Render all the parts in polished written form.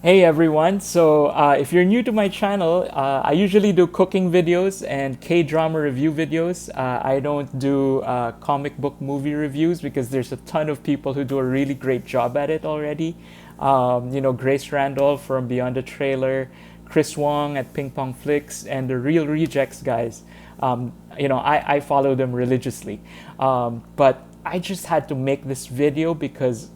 Hey everyone, so if you're new to my channel, I usually do cooking videos and K-drama review videos. I don't do comic book movie reviews because there's a ton of people who do a really great job at it already. Grace Randolph from Beyond the Trailer, Chris Wong at Ping Pong Flicks, and the Real Rejects guys. I follow them religiously. But I just had to make this video because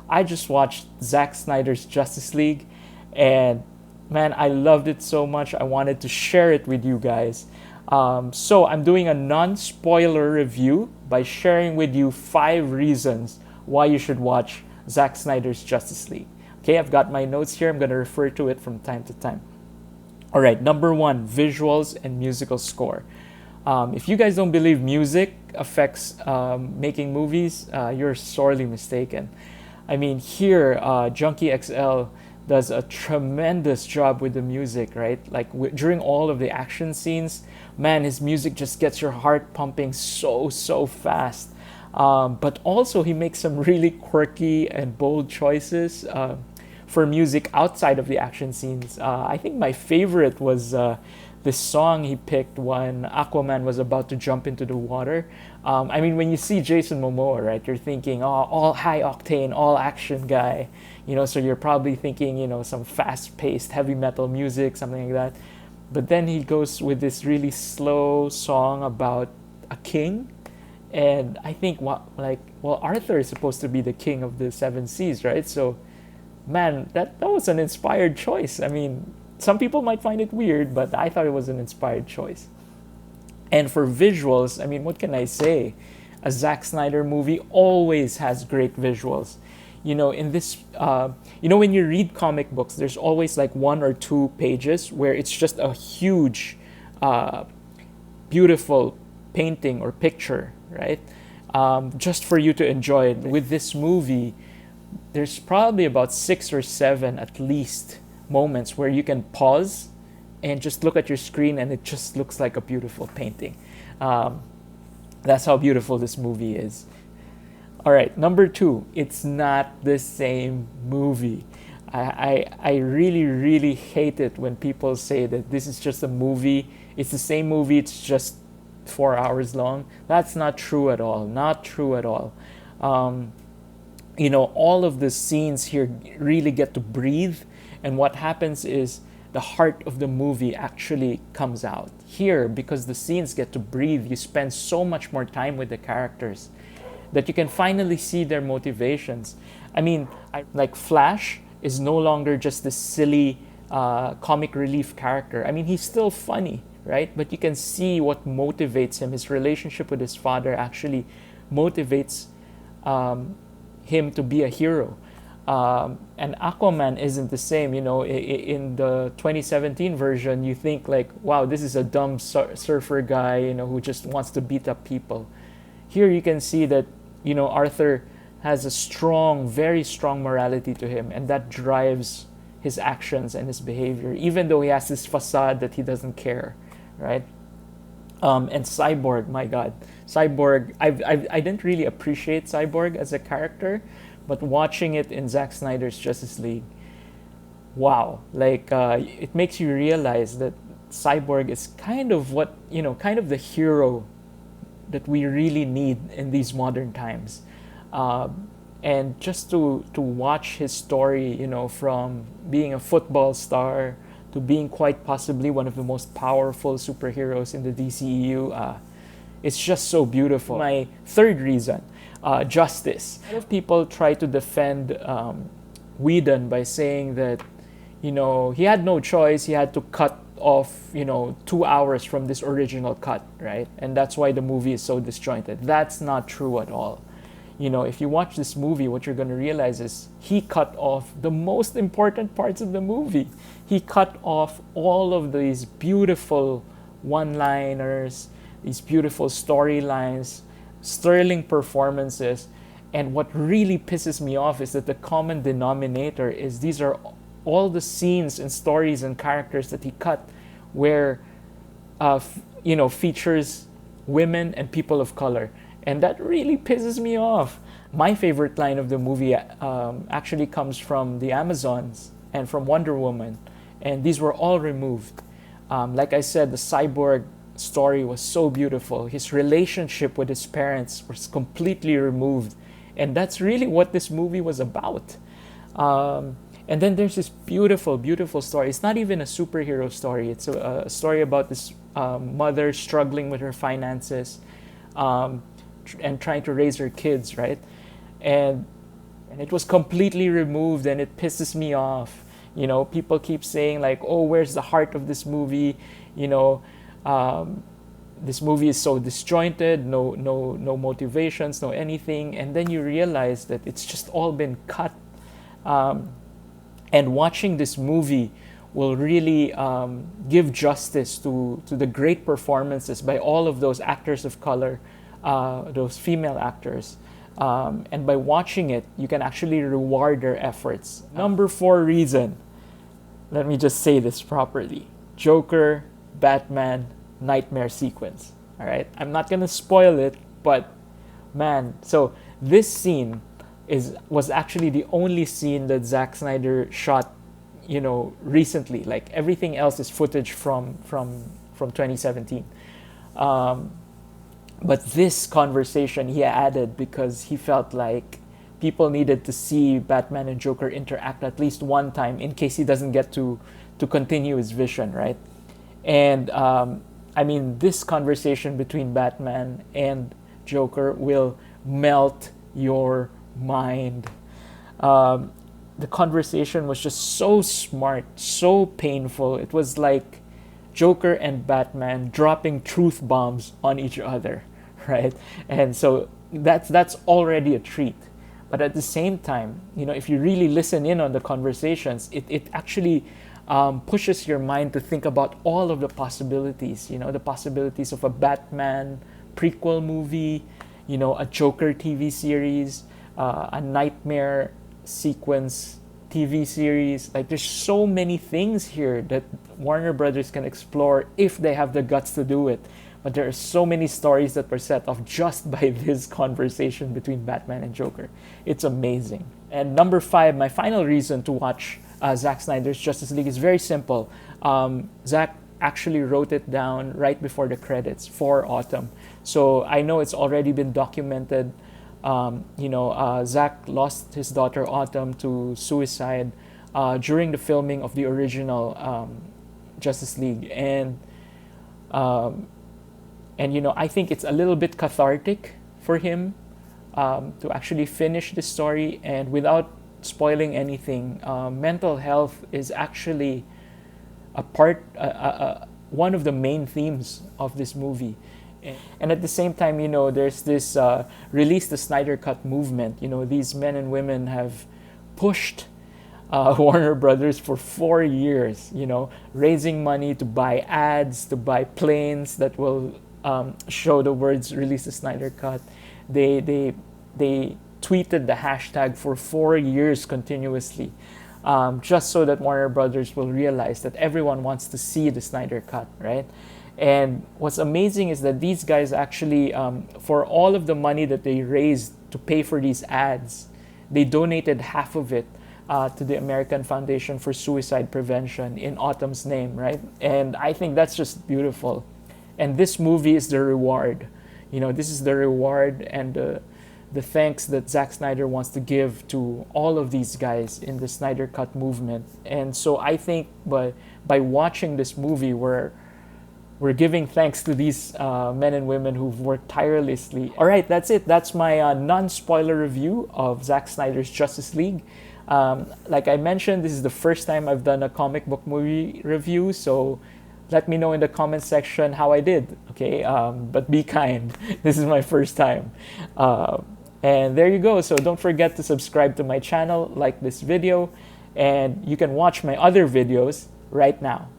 I just watched Zack Snyder's Justice League, and man, I loved it so much. I wanted to share it with you guys. So I'm doing a non-spoiler review by sharing with you 5 reasons why you should watch Zack Snyder's Justice League. Okay, I've got my notes here. I'm going to refer to it from time to time. All right, number 1, visuals and musical score. If you guys don't believe music affects making movies, you're sorely mistaken. I mean, here, Junkie XL does a tremendous job with the music, right? Like during all of the action scenes, man, his music just gets your heart pumping so fast. But also he makes some really quirky and bold choices for music outside of the action scenes. I think my favorite was this song he picked when Aquaman was about to jump into the water. When you see Jason Momoa, right, you're thinking, oh, all high octane, all action guy, so you're probably thinking, some fast paced heavy metal music, something like that. But then he goes with this really slow song about a king. And I think, Arthur is supposed to be the king of the 7 seas, right? So, man, that was an inspired choice. I mean, some people might find it weird, but I thought it was an inspired choice. And for visuals, what can I say? A Zack Snyder movie always has great visuals. In this, when you read comic books, there's always like 1 or 2 pages where it's just a huge, beautiful painting or picture, right? Just for you to enjoy it. With this movie, there's probably about 6 or 7 at least moments where you can pause and just look at your screen and it just looks like a beautiful painting. That's how beautiful this movie is. All right, number 2, it's not the same movie. I really hate it when people say that this is just a movie. It's the same movie, it's just 4 hours long. That's not true at all. Not true at all. All of the scenes here really get to breathe. And what happens is the heart of the movie actually comes out. Here, because the scenes get to breathe, you spend so much more time with the characters that you can finally see their motivations. Like Flash is no longer just this silly comic relief character. He's still funny, right? But you can see what motivates him. His relationship with his father actually motivates him to be a hero. And Aquaman isn't the same. In the 2017 version, you think like, wow, this is a dumb surfer guy, who just wants to beat up people. Here you can see that, Arthur has a very strong morality to him, and that drives his actions and his behavior, even though he has this facade that he doesn't care, right? And Cyborg, my God, Cyborg, I didn't really appreciate Cyborg as a character, but watching it in Zack Snyder's Justice League, wow, it makes you realize that Cyborg is kind of the hero that we really need in these modern times. And just to watch his story, from being a football star to being quite possibly one of the most powerful superheroes in the DCEU, it's just so beautiful. My 3rd reason, justice. A lot of people try to defend Whedon by saying that, he had no choice. He had to cut off, 2 hours from this original cut, right? And that's why the movie is so disjointed. That's not true at all. If you watch this movie, what you're going to realize is he cut off the most important parts of the movie. He cut off all of these beautiful one-liners, these beautiful storylines, sterling performances. And what really pisses me off is that the common denominator is these are all the scenes and stories and characters that he cut where features women and people of color. And that really pisses me off. My favorite line of the movie actually comes from the Amazons and from Wonder Woman, and these were all removed. Like I said, the Cyborg story was so beautiful. His relationship with his parents was completely removed, and that's really what this movie was about. And then there's this beautiful, beautiful story. It's not even a superhero story. It's a story about this mother struggling with her finances, and trying to raise her kids, right? And it was completely removed, and it pisses me off. You know, people keep saying like, "Oh, where's the heart of this movie?" You know, this movie is so disjointed, no motivations, no anything, and then you realize that it's just all been cut. And watching this movie will really give justice to the great performances by all of those actors of color, those female actors. And by watching it, you can actually reward their efforts. Number 4 reason, let me just say this properly: Joker, Batman, Knightmare sequence. All right, I'm not gonna spoil it, but man, so this scene was actually the only scene that Zack Snyder shot, you know, recently. Like everything else is footage from 2017. But this conversation he added because he felt like people needed to see Batman and Joker interact at least one time in case he doesn't get to continue his vision, right? And I mean, this conversation between Batman and Joker will melt your mind. The conversation was just so smart, so painful. It was like Joker and Batman dropping truth bombs on each other, right? And so that's already a treat. But at the same time, you know, if you really listen in on the conversations, it actually pushes your mind to think about all of the possibilities. You know, the possibilities of a Batman prequel movie, you know, a Joker TV series, a Knightmare sequence TV series. Like, there's so many things here that Warner Brothers can explore if they have the guts to do it. But there are so many stories that were set off just by this conversation between Batman and Joker. It's amazing. And number 5, my final reason to watch Zack Snyder's Justice League is very simple. Zack actually wrote it down right before the credits, ForAutumn. So I know it's already been documented. Zack lost his daughter Autumn to suicide during the filming of the original Justice League, and you know, I think it's a little bit cathartic for him to actually finish this story. And without spoiling anything, mental health is actually one of the main themes of this movie. And at the same time, you know, there's this release the Snyder Cut movement. You know, these men and women have pushed Warner Brothers for 4 years, you know, raising money to buy ads, to buy planes that will show the words release the Snyder Cut. They tweeted the hashtag for 4 years continuously, just so that Warner Brothers will realize that everyone wants to see the Snyder Cut, right? And what's amazing is that these guys actually, for all of the money that they raised to pay for these ads, they donated half of it to the American Foundation for Suicide Prevention in Autumn's name, right? And I think that's just beautiful. And this movie is the reward. You know, this is the reward and the thanks that Zack Snyder wants to give to all of these guys in the Snyder Cut movement. And so I think by watching this movie, we're giving thanks to these men and women who've worked tirelessly. All right, that's it. That's my non-spoiler review of Zack Snyder's Justice League. Like I mentioned, this is the first time I've done a comic book movie review, so let me know in the comment section how I did, okay? But be kind. This is my first time. And there you go. So don't forget to subscribe to my channel, like this video, and you can watch my other videos right now.